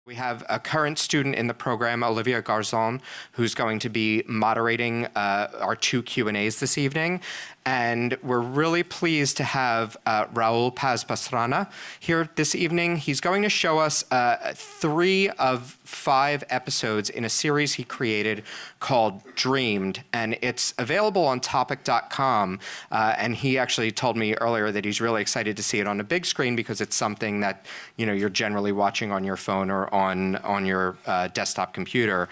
We have a current student in the program, Olivia Garzon, who's going to be moderating our two Q&As this evening. And we're really pleased to have Raúl Paz Pastrana here this evening. He's going to show us 3 of 5 episodes in a series he created called Dreamed, and it's available on topic.com. And he actually told me earlier that he's really excited to see it on a big screen because it's something that you're generally watching on your phone or on your desktop computer.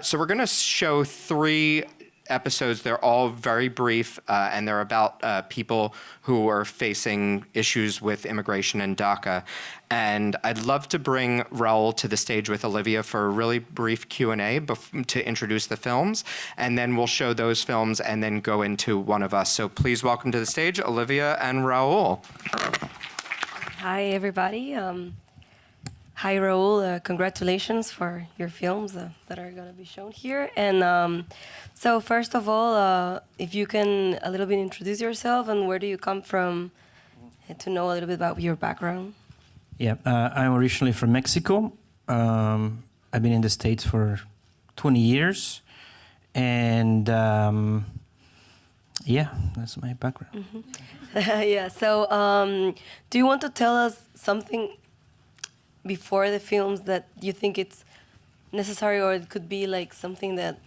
So we're going to show 3 episodes. They're all very brief, and they're about people who are facing issues with immigration and DACA. And I'd love to bring Raúl to the stage with Olivia for a really brief Q&A to introduce the films, and then we'll show those films and then go into one of us. So please welcome to the stage Olivia and Raúl. Hi, everybody. Hi, Raúl. Congratulations for your films that are going to be shown here. And so first of all, if you can a little bit introduce yourself and where do you come from, and to know a little bit about your background. Yeah, I'm originally from Mexico. I've been in the States for 20 years. And yeah, that's my background. Mm-hmm. Yeah, so do you want to tell us something before the films that you think it's necessary, or it could be like something that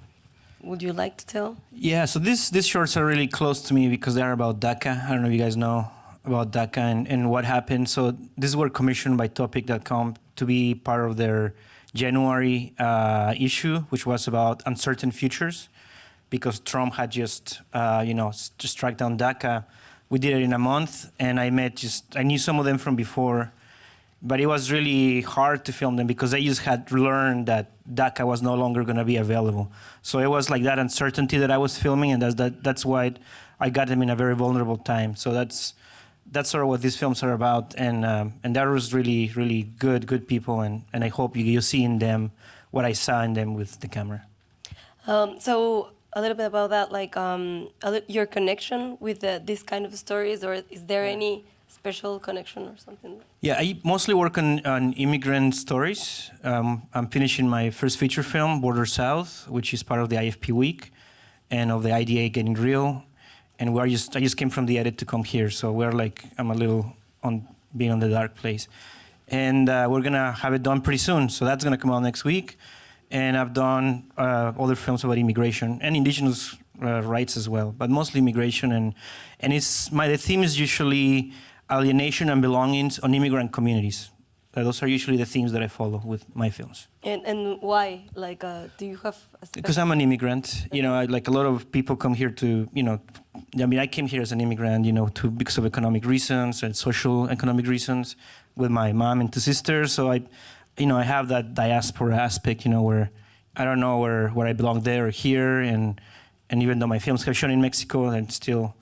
would you like to tell? Yeah, so these shorts are really close to me because they're about DACA. I don't know if you guys know about DACA and what happened. So these were commissioned by Topic.com to be part of their January issue, which was about uncertain futures, because Trump had just struck down DACA. We did it in a month, and I knew some of them from before. But it was really hard to film them because I just had learned that DACA was no longer going to be available. So it was like that uncertainty that I was filming, and that's why I got them in a very vulnerable time. So that's sort of what these films are about, and that was really, really good people, and I hope you see in them what I saw in them with the camera. So a little bit about that, like your connection with this kind of stories, or is there any special connection or something? Yeah, I mostly work on immigrant stories. I'm finishing my first feature film, Border South, which is part of the IFP week and of the IDA Getting Real. And I just came from the edit to come here, so I'm a little being on the dark place. And we're gonna have it done pretty soon, so that's gonna come out next week. And I've done other films about immigration and indigenous rights as well, but mostly immigration. And the theme is usually alienation and belongings on immigrant communities. Those are usually the themes that I follow with my films. And why? Like, do you have a Because I'm an immigrant. Like a lot of people come here to, I came here as an immigrant, because of economic reasons and social economic reasons with my mom and 2 sisters. So I have that diaspora aspect, where I don't know where I belong there or here. And even though my films have shown in Mexico, and still,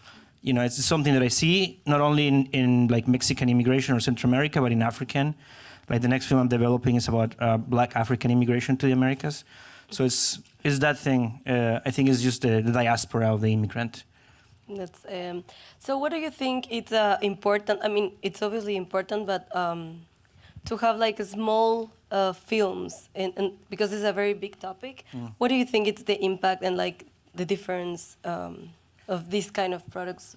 it's something that I see not only in like Mexican immigration or Central America, but in African. Like the next film I'm developing is about Black African immigration to the Americas. So it's that thing. I think it's just the diaspora of the immigrant. That's so. What do you think it's important? I mean, it's obviously important, but to have like small films, and because it's a very big topic, what do you think it's the impact and like the difference of these kind of products?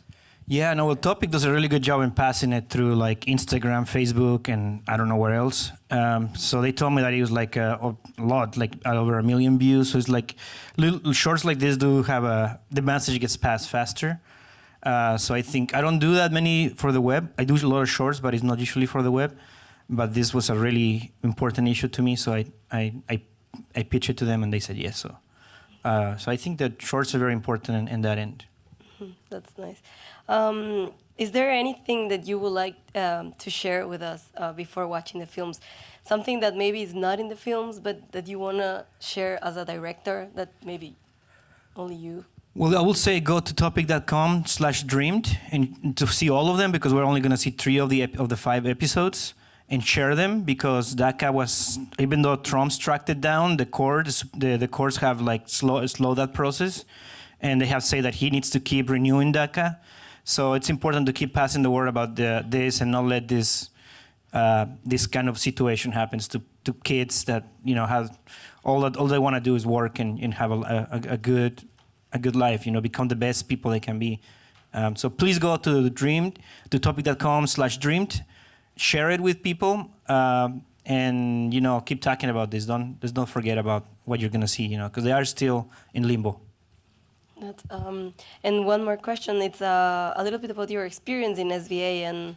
Yeah, no, well, Topic does a really good job in passing it through like Instagram, Facebook, and I don't know where else. So they told me that it was like a lot, like over 1 million views. So it's like little shorts like this do have the message gets passed faster. So I think I don't do that many for the web. I do a lot of shorts, but it's not usually for the web. But this was a really important issue to me, so I pitched it to them, and they said yes. So I think that shorts are very important in that end. That's nice. Is there anything that you would like to share with us before watching the films? Something that maybe is not in the films, but that you want to share as a director that maybe only you? Well, I will say go to topic.com/dreamed and to see all of them, because we're only going to see 3 of the 5 episodes, and share them, because DACA was, even though Trump struck it down, the courts have like slow that process, and they have said that he needs to keep renewing DACA. So it's important to keep passing the word about this and not let this this kind of situation happens to kids that have all they want to do is work and have a good life, become the best people they can be. So please go to topic.com/dreamed, share it with people, and keep talking about this. Don't forget about what you're gonna see, because they are still in limbo. That's, and one more question. It's a little bit about your experience in SVA and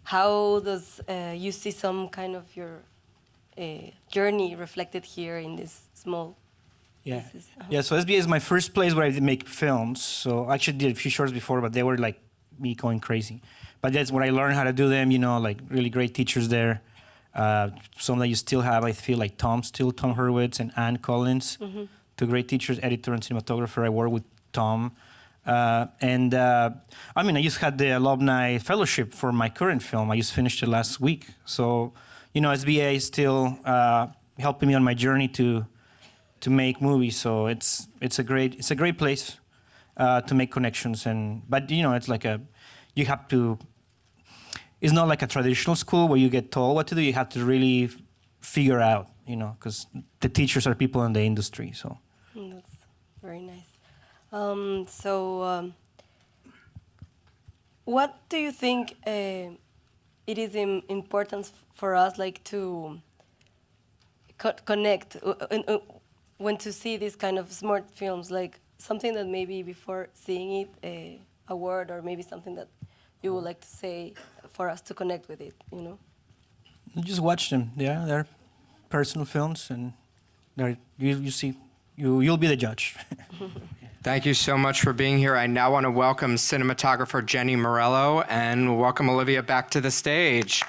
how does you see some kind of your journey reflected here in this small pieces? Yeah, so SBA is my first place where I did make films. So I actually did a few shorts before, but they were like me going crazy. But that's where I learned how to do them, like really great teachers there. Some that you still have, I feel like Tom Hurwitz and Ann Collins, two great teachers, editor and cinematographer. I work with Tom. I just had the alumni fellowship for my current film. I just finished it last week. So, SBA is still helping me on my journey to make movies. So it's a great place to make connections. But it's like you have to. It's not like a traditional school where you get told what to do. You have to really figure out, because the teachers are people in the industry. So that's very nice. What do you think it is important for us, like, to connect when to see these kind of smart films, like something that maybe before seeing it, a word or maybe something that you would like to say for us to connect with it, You just watch them. Yeah, they're personal films, and you'll be the judge. Thank you so much for being here. I now want to welcome cinematographer Jenny Morello and welcome Olivia back to the stage.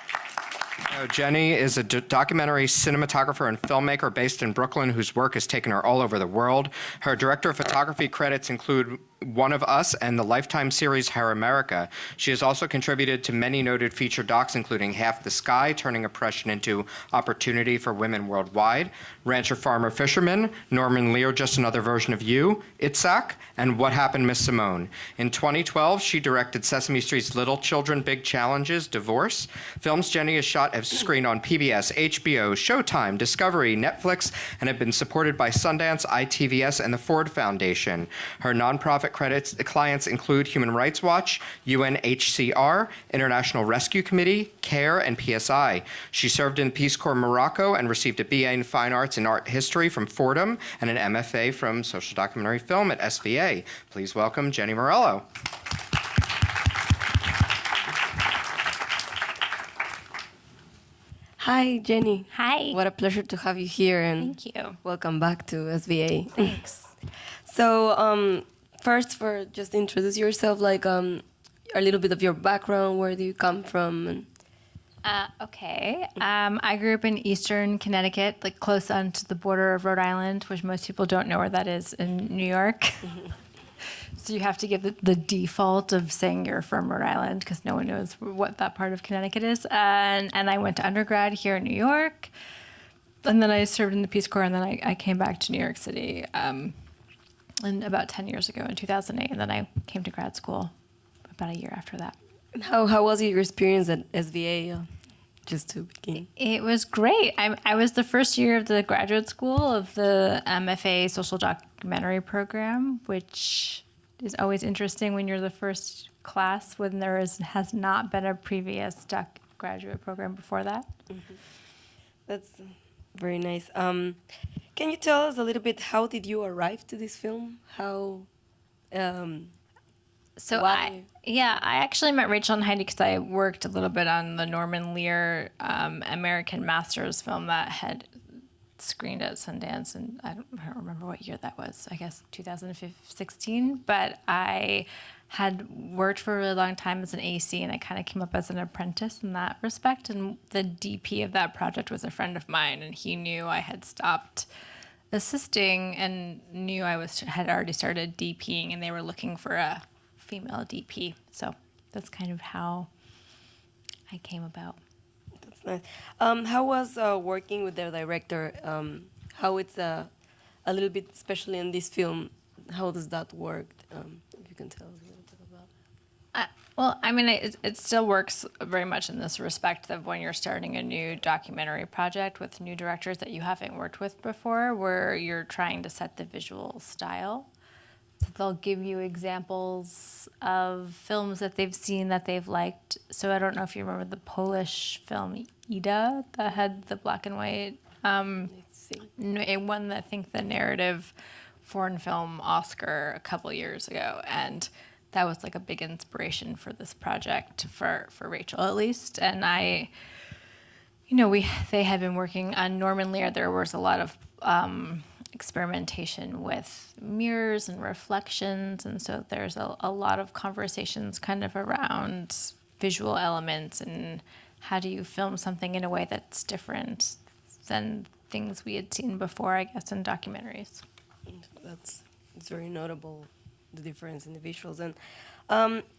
Jenny is a documentary cinematographer and filmmaker based in Brooklyn whose work has taken her all over the world. Her director of photography credits include One of Us and the Lifetime series Her America. She has also contributed to many noted feature docs, including Half the Sky, Turning Oppression into Opportunity for Women Worldwide, Rancher, Farmer, Fisherman, Norman Lear, Just Another Version of You, Itzhak, and What Happened, Miss Simone. In 2012, she directed Sesame Street's Little Children, Big Challenges, Divorce. Films Jenny has shot have screened on PBS, HBO, Showtime, Discovery, Netflix, and have been supported by Sundance, ITVS, and the Ford Foundation. Her nonprofit clients include Human Rights Watch, UNHCR, International Rescue Committee, CARE, and PSI. She served in the Peace Corps Morocco and received a BA in Fine Arts and Art History from Fordham and an MFA from Social Documentary Film at SVA. Please welcome Jenny Morello. Hi, Jenny. Hi. What a pleasure to have you here, and Thank you. welcome back to SVA. Thanks. So, first, for just introduce yourself, like a little bit of your background. Where do you come from? Okay. I grew up in eastern Connecticut, like close onto the border of Rhode Island, which most people don't know where that is in New York. So you have to give the default of saying you're from Rhode Island because no one knows what that part of Connecticut is. And I went to undergrad here in New York. And then I served in the Peace Corps, and then I came back to New York City and about 10 years ago in 2008. And then I came to grad school about a year after that. How was your experience at SVA? Just to begin. It was great. I was the first year of the graduate school of the MFA Social Documentary program, which is always interesting when you're the first class when there has not been a previous graduate program before that. Mm-hmm. That's very nice. Can you tell us a little bit how did you arrive to this film? How? I actually met Rachel and Heidi because I worked a little bit on the Norman Lear American Masters film that had screened at Sundance, and I don't remember what year that was. I guess 2016. But I had worked for a really long time as an AC, and I kind of came up as an apprentice in that respect. And the DP of that project was a friend of mine, and he knew I had stopped assisting and knew I had already started DPing, and they were looking for a female DP. So that's kind of how I came about. That's nice. How was working with their director? How it's a little bit, especially in this film, how does that work? If you can tell us a little bit about Well, I mean, it still works very much in this respect of when you're starting a new documentary project with new directors that you haven't worked with before, where you're trying to set the visual style. So they'll give you examples of films that they've seen that they've liked. So I don't know if you remember the Polish film Ida that had the black and white. It won, I think, the narrative foreign film Oscar a couple years ago, and that was like a big inspiration for this project for Rachel, at least. And they had been working on Norman Lear. There was a lot of experimentation with mirrors and reflections, and so there's a lot of conversations kind of around visual elements and how do you film something in a way that's different than things we had seen before, I guess, in documentaries. It's very notable, the difference in the visuals. And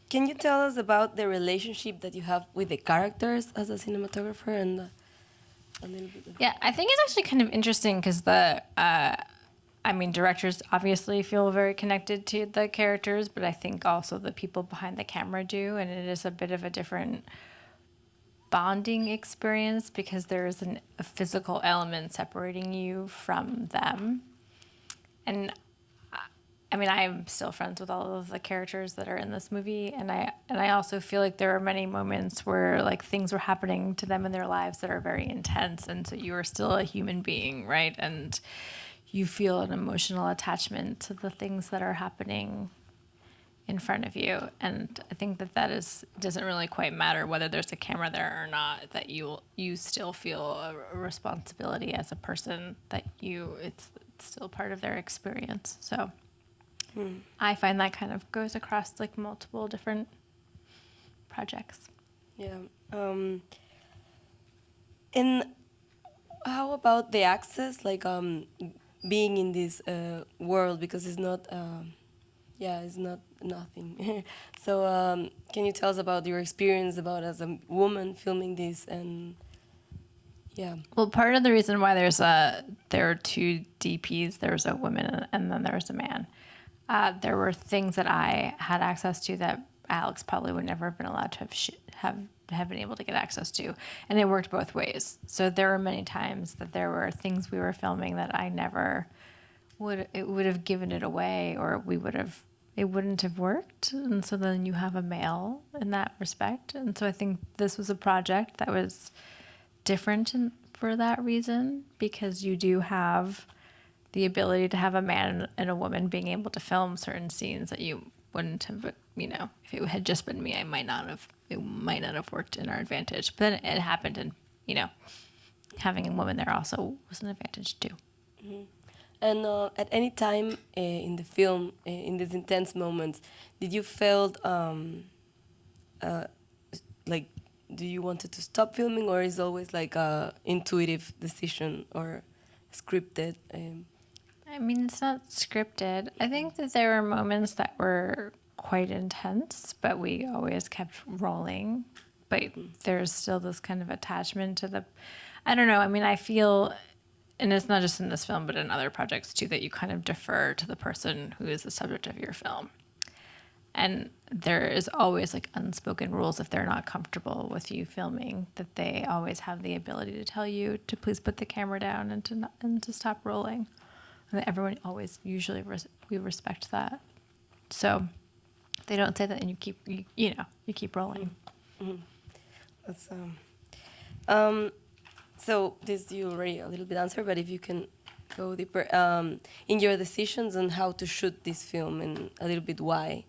can you tell us about the relationship that you have with the characters as a cinematographer and a little bit? Yeah, I think it's actually kind of interesting because directors obviously feel very connected to the characters, but I think also the people behind the camera do, and it is a bit of a different bonding experience because there is a physical element separating you from them. And I mean, I'm still friends with all of the characters that are in this movie, and I also feel like there are many moments where like things were happening to them in their lives that are very intense, and so you are still a human being, right? And you feel an emotional attachment to the things that are happening in front of you, and I think that doesn't really quite matter whether there's a camera there or not. That you still feel a responsibility as a person. That it's still part of their experience. So I find that kind of goes across like multiple different projects. Yeah. And how about the access, like being in this world, because it's not. It's not nothing. So can you tell us about your experience about as a woman filming this and Well, part of the reason why there are two DPs, there's a woman and then there's a man. There were things that I had access to that Alex probably would never have been allowed to have been able to get access to, and it worked both ways. So there were many times that there were things we were filming that I never would have given it away, or it wouldn't have worked. And so then you have a male in that respect. And so I think this was a project that was different for that reason, because you do have the ability to have a man and a woman being able to film certain scenes that you wouldn't have, if it had just been me, it might not have worked in our advantage. But then it happened, and, having a woman there also was an advantage too. Mm-hmm. And at any time in the film, in these intense moments, did you felt like, do you wanted to stop filming, or is always like a intuitive decision or scripted? I mean, it's not scripted. I think that there were moments that were quite intense, but we always kept rolling. But there's still this kind of attachment to I don't know. I mean, I feel, and it's not just in this film, but in other projects too, that you kind of defer to the person who is the subject of your film. And there is always like unspoken rules if they're not comfortable with you filming, that they always have the ability to tell you to please put the camera down and to stop rolling. And everyone always usually we respect that. So they don't say that, and you keep rolling. Mm-hmm. That's so this you already a little bit answered, but if you can go deeper in your decisions on how to shoot this film and a little bit why,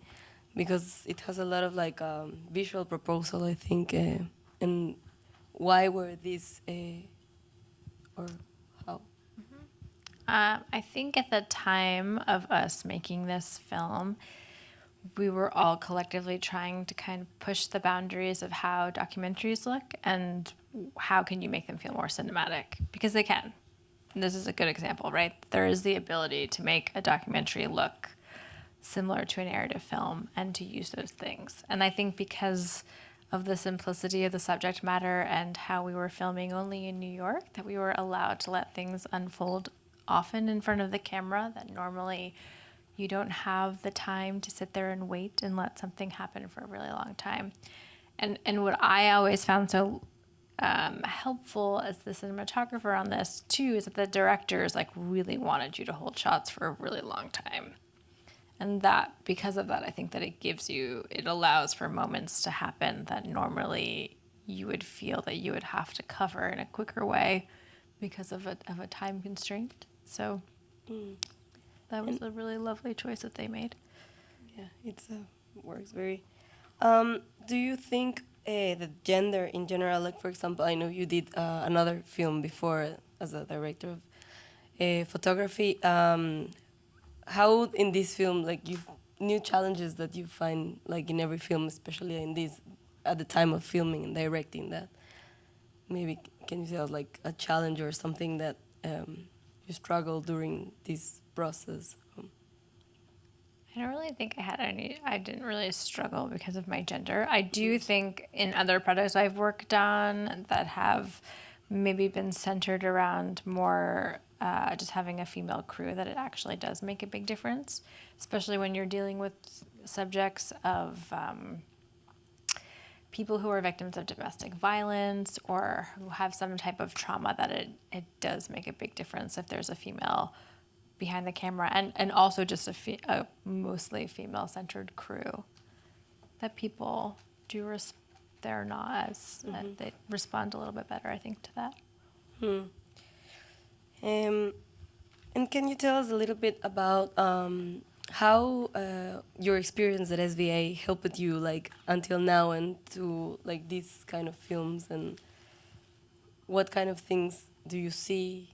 because it has a lot of like visual proposal, I think, and why were these or how? I think at the time of us making this film, we were all collectively trying to kind of push the boundaries of how documentaries look and how can you make them feel more cinematic, because they can. And this is a good example, right? There is the ability to make a documentary look similar to a narrative film and to use those things. And I think because of the simplicity of the subject matter and how we were filming only in New York, that we were allowed to let things unfold often in front of the camera that normally You don't have the time to sit there and wait and let something happen for a really long time. And what I always found so helpful as the cinematographer on this too is that the directors like really wanted you to hold shots for a really long time. And that, because of that, I think that it allows for moments to happen that normally you would feel that you would have to cover in a quicker way because of a time constraint. So that was a really lovely choice that they made. Yeah, it works very. Do you think the gender in general, like for example, I know you did another film before as a director of photography. How in this film, like you new challenges that you find like in every film, especially in this at the time of filming and directing that? Maybe can you tell like a challenge or something that you struggled during this process? I don't really think I didn't really struggle because of my gender. I do think in other projects I've worked on that have maybe been centered around more just having a female crew, that it actually does make a big difference, especially when you're dealing with subjects of people who are victims of domestic violence or who have some type of trauma, that it does make a big difference if there's a female behind the camera, and also just a mostly female-centered crew, that people do they're not as they respond a little bit better, I think, to that. And can you tell us a little bit about how your experience at SVA helped you like until now and to like these kind of films, and what kind of things do you see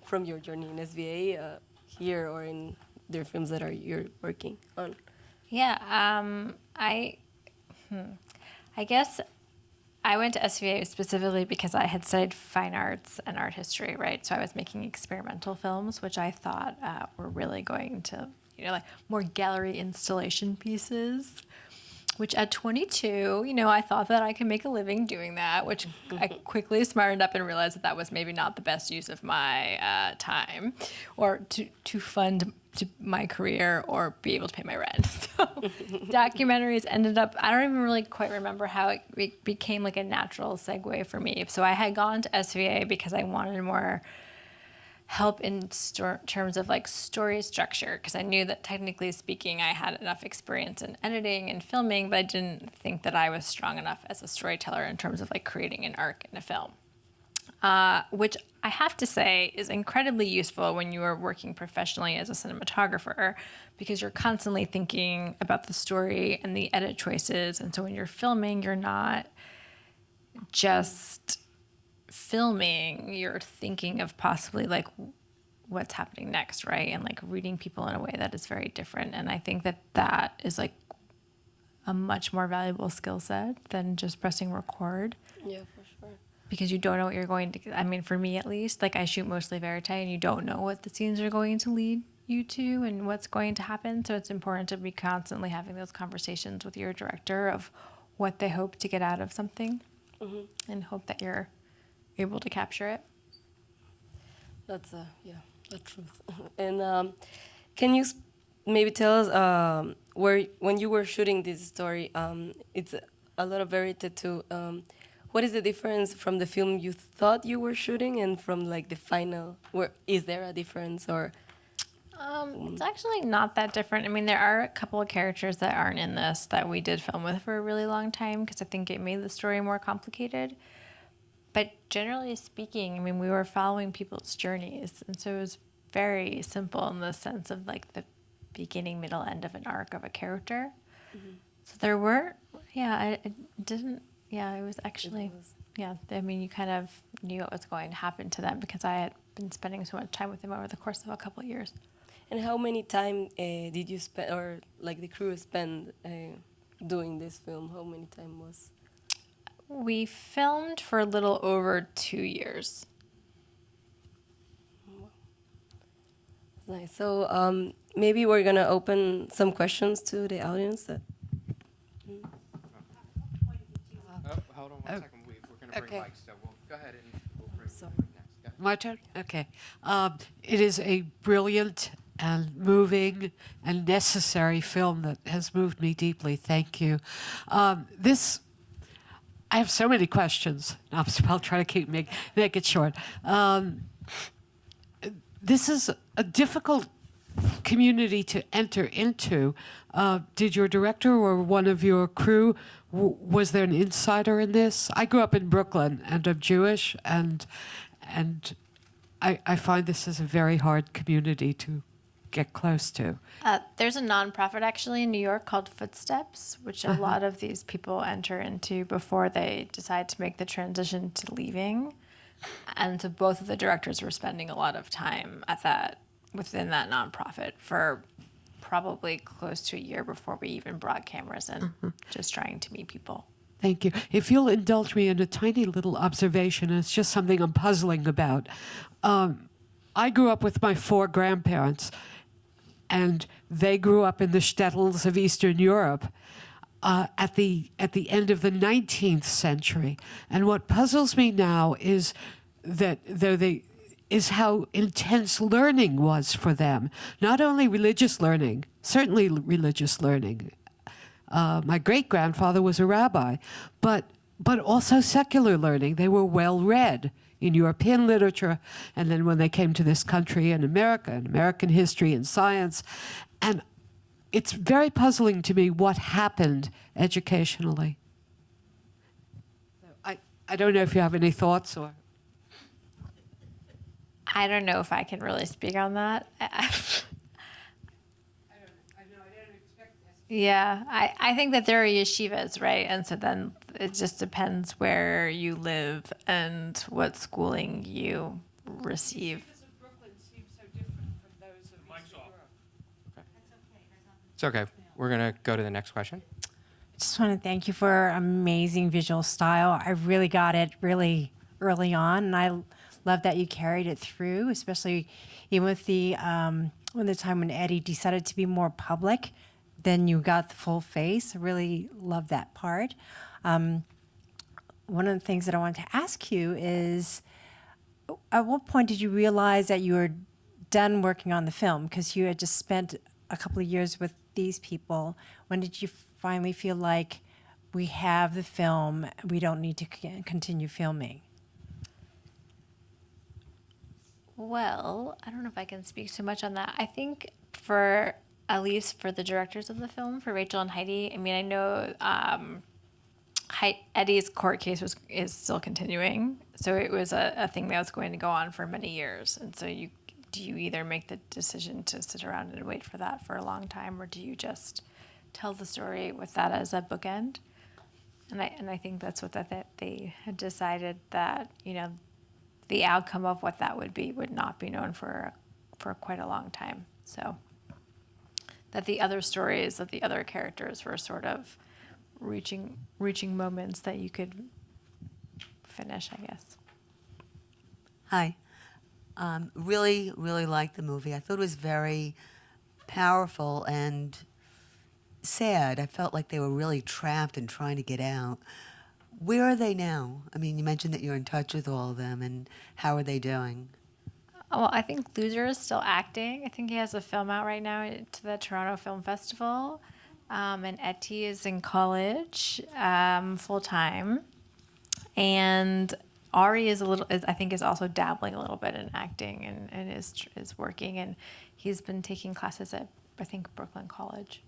from your journey in SVA here or in their films that you're working on? Yeah, I guess I went to SVA specifically because I had studied fine arts and art history, right? So I was making experimental films, which I thought were really going to, like more gallery installation pieces, which at 22, I thought that I could make a living doing that, which I quickly smartened up and realized that was maybe not the best use of my time or to fund my career or be able to pay my rent. So documentaries ended up, I don't even really quite remember how it became like a natural segue for me. So I had gone to SVA because I wanted more help in terms of like story structure, because I knew that technically speaking I had enough experience in editing and filming, but I didn't think that I was strong enough as a storyteller in terms of like creating an arc in a film, which I have to say is incredibly useful when you are working professionally as a cinematographer, because you're constantly thinking about the story and the edit choices, and so when you're filming, you're not just filming, you're thinking of possibly like what's happening next, right? And like reading people in a way that is very different. And I think that is like a much more valuable skill set than just pressing record. Yeah, for sure. Because you don't know what you're going to, I mean, for me at least, like I shoot mostly verite and you don't know what the scenes are going to lead you to and what's going to happen. So it's important to be constantly having those conversations with your director of what they hope to get out of something, and hope that you're able to capture it. That's the truth. And can you maybe tell us when you were shooting this story? It's a lot of verite too. What is the difference from the film you thought you were shooting and from like the final? Is there a difference or? It's actually not that different. I mean, there are a couple of characters that aren't in this that we did film with for a really long time because I think it made the story more complicated. But generally speaking, I mean, we were following people's journeys. And so it was very simple in the sense of like the beginning, middle, end of an arc of a character. So there were, it was actually, I mean, you kind of knew what was going to happen to them because I had been spending so much time with them over the course of a couple of years. And how many time did you spend, or like the crew spend doing this film? How many time was? We filmed for a little over 2 years. Nice. So maybe we're gonna open some questions to the audience. Hold on one second. We're gonna bring mics. So we'll go ahead and we'll bring next. My turn? Okay. It is a brilliant and moving and necessary film that has moved me deeply. Thank you. I have so many questions. I'll try to make it short. This is a difficult community to enter into. Did your director or one of your crew, was there an insider in this? I grew up in Brooklyn and I'm Jewish, and I find this is a very hard community to get close to. There's a nonprofit actually in New York called Footsteps, which a lot of these people enter into before they decide to make the transition to leaving. And so both of the directors were spending a lot of time within that nonprofit for probably close to a year before we even brought cameras in, just trying to meet people. Thank you. If you'll indulge me in a tiny little observation, and it's just something I'm puzzling about. I grew up with my 4 grandparents, and they grew up in the shtetls of Eastern Europe at the end of the 19th century. And what puzzles me now is that is how intense learning was for them. Not only religious learning, certainly religious learning. My great-grandfather was a rabbi, but also secular learning. They were well-read in European literature, and then when they came to this country in America, and American history and science. And it's very puzzling to me what happened educationally. I don't know if you have any thoughts or... I don't know if I can really speak on that. Yeah, I think that there are yeshivas, right? And so then it just depends where you live and what schooling you receive. It's okay. We're going to go to the next question. I just want to thank you for amazing visual style. I really got it really early on, and I love that you carried it through, especially even with the time when Eddie decided to be more public. Then you got the full face. I really love that part. One of the things that I wanted to ask you is, at what point did you realize that you were done working on the film? Because you had just spent a couple of years with these people. When did you finally feel like we have the film, we don't need to continue filming? Well, I don't know if I can speak too much on that. I think at least for the directors of the film, for Rachel and Heidi, I mean, I know Eddie's court case is still continuing, so it was a thing that was going to go on for many years. And so do you either make the decision to sit around and wait for that for a long time, or do you just tell the story with that as a bookend? And I think that's what that they had decided, that the outcome of what that would be would not be known for quite a long time. So that the other stories of the other characters were sort of reaching moments that you could finish, I guess. Hi. Really, really liked the movie. I thought it was very powerful and sad. I felt like they were really trapped and trying to get out. Where are they now? I mean, you mentioned that you're in touch with all of them, and how are they doing? Well, I think Loser is still acting. I think he has a film out right now to the Toronto Film Festival. And Etty is in college full time. And Ari is also dabbling a little bit in acting and is working. And he's been taking classes at, I think, Brooklyn College.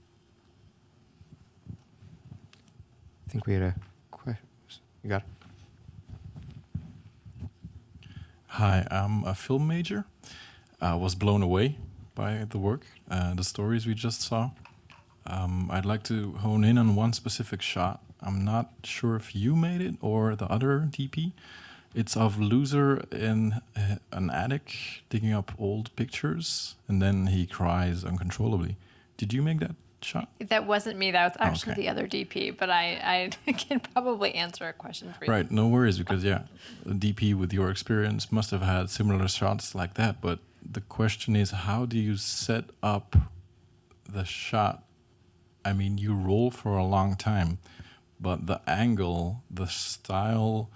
I think we had a question. You got it? Hi, I'm a film major. I was blown away by the work, the stories we just saw. I'd like to hone in on one specific shot. I'm not sure if you made it or the other DP. It's of Loser in an attic digging up old pictures, and then he cries uncontrollably. Did you make that shot? That wasn't me. That was actually the other DP, but I can probably answer a question for you. Right, no worries, because the DP with your experience must have had similar shots like that, but the question is, how do you set up the shot? I mean, you roll for a long time, but the angle, the style,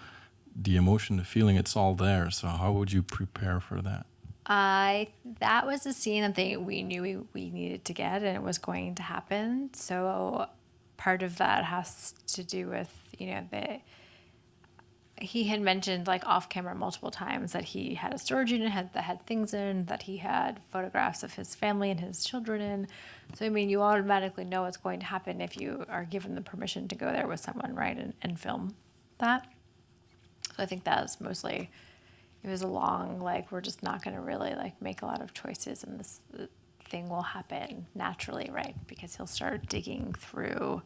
the emotion, the feeling, it's all there. So how would you prepare for that? That was a scene that we knew we needed to get, and it was going to happen. So part of that has to do with, he had mentioned like off camera multiple times that he had a storage unit that had things in, that he had photographs of his family and his children in. So, I mean, you automatically know what's going to happen if you are given the permission to go there with someone, right, and film that. So I think that was mostly, it was a long, like, we're just not going to really like make a lot of choices, and this thing will happen naturally, right? Because he'll start digging through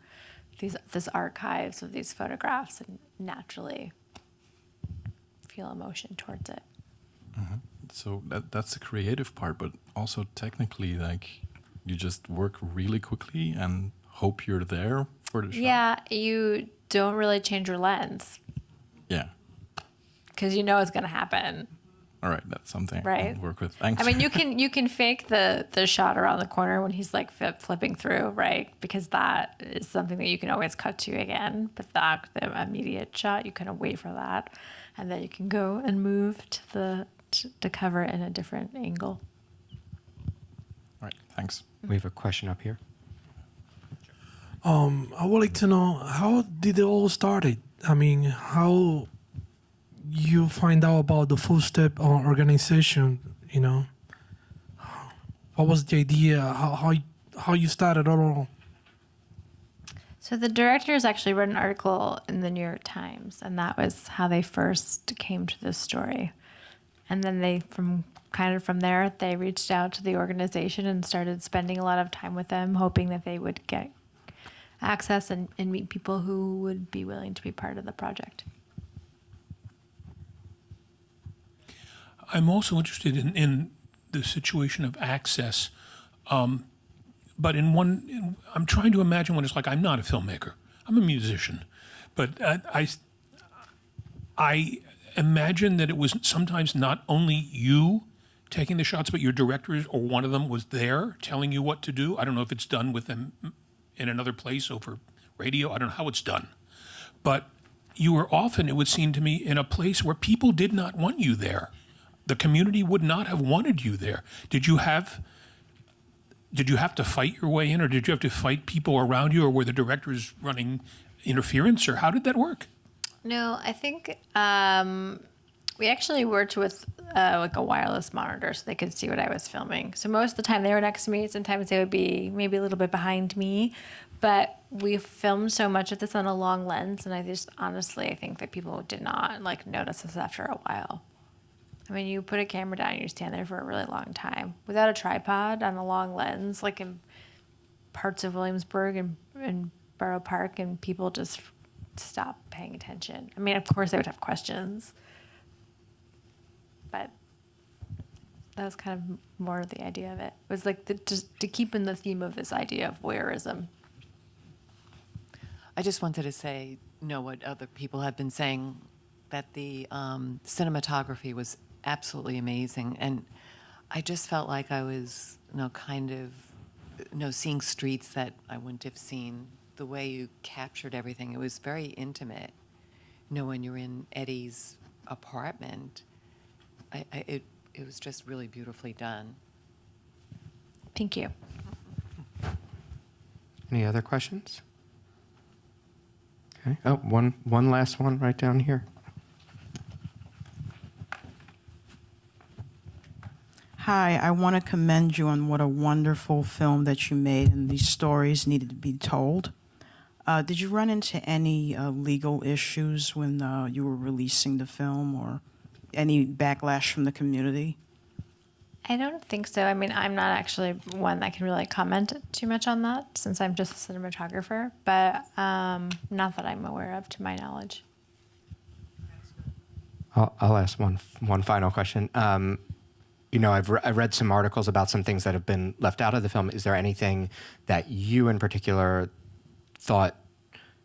this archives of these photographs and naturally feel emotion towards it. So that's the creative part, but also technically, like, you just work really quickly and hope you're there for the shot. Yeah, you don't really change your lens Yeah. because you know it's going to happen. All right, that's something I Right. can work with. Thanks. I mean, you can fake the shot around the corner when he's like flipping through, right? Because that is something that you can always cut to again. But the immediate shot, you kind of wait for that, and then you can go and move to cover it in a different angle. All right, thanks. We have a question up here. I would like to know, how did it all started? I mean, how you find out about the Full Step organization? What was the idea? How you started it all? So the directors actually wrote an article in the New York Times, and that was how they first came to this story. And then from there, they reached out to the organization and started spending a lot of time with them, hoping that they would get access and meet people who would be willing to be part of the project. I'm also interested in the situation of access, but I'm trying to imagine what it's like. I'm not a filmmaker. I'm a musician, but I imagine that it was sometimes not only you taking the shots, but your directors or one of them was there telling you what to do. I don't know if it's done with them in another place over radio. I don't know how it's done, but you were often, it would seem to me, in a place where people did not want you there. The community would not have wanted you there. Did you have to fight your way in, or did you have to fight people around you, or were the directors running interference, or how did that work? No, I think we actually worked with like a wireless monitor so they could see what I was filming. So most of the time they were next to me. Sometimes they would be maybe a little bit behind me. But we filmed so much of this on a long lens, and I think that people did not like notice us after a while. I mean, you put a camera down and you stand there for a really long time without a tripod on a long lens, like in parts of Williamsburg and Borough Park, and people just stop paying attention. I mean, of course they would have questions, but that was kind of more the idea of it. It was like just to keep in the theme of this idea of voyeurism. I just wanted to say, what other people have been saying, that the cinematography was absolutely amazing. And I just felt like I was, seeing streets that I wouldn't have seen. The way you captured everything, it was very intimate. When you're in Eddie's apartment, it was just really beautifully done. Thank you. Any other questions? Okay. Oh, one last one right down here. Hi, I want to commend you on what a wonderful film that you made, and these stories needed to be told. Did you run into any legal issues when you were releasing the film, or any backlash from the community? I don't think so. I mean, I'm not actually one that can really comment too much on that, since I'm just a cinematographer, but not that I'm aware of, to my knowledge. I'll ask one final question. I've read some articles about some things that have been left out of the film. Is there anything that you in particular thought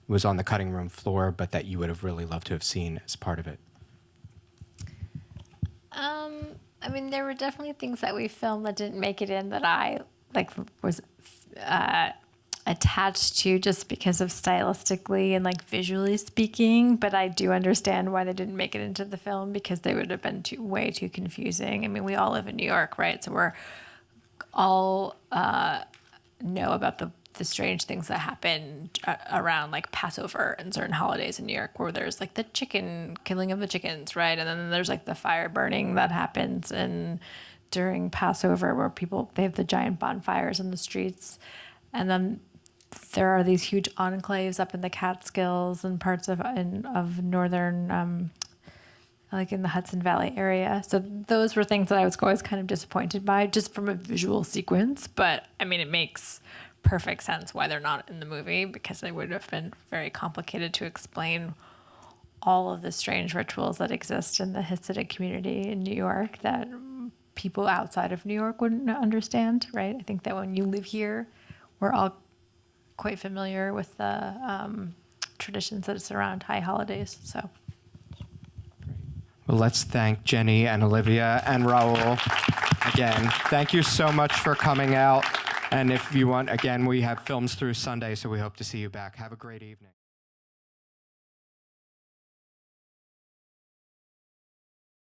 was on the cutting room floor, but that you would have really loved to have seen as part of it? I mean, there were definitely things that we filmed that didn't make it in that I was attached to just because of stylistically and like visually speaking, but I do understand why they didn't make it into the film because they would have been way too confusing. I mean, we all live in New York, right? So we're all know about the strange things that happen around like Passover and certain holidays in New York, where there's like the killing of the chickens, right? And then there's like the fire burning that happens during Passover, where they have the giant bonfires in the streets. And then there are these huge enclaves up in the Catskills and parts of northern, like in the Hudson Valley area. So those were things that I was always kind of disappointed by, just from a visual sequence. But I mean, it makes perfect sense why they're not in the movie, because it would have been very complicated to explain all of the strange rituals that exist in the Hasidic community in New York that people outside of New York wouldn't understand, right? I think that when you live here, we're all quite familiar with the traditions that surround high holidays. So, well, let's thank Jenny and Olivia and Raul again. Thank you so much for coming out. And if you want, again, we have films through Sunday, so we hope to see you back. Have a great evening.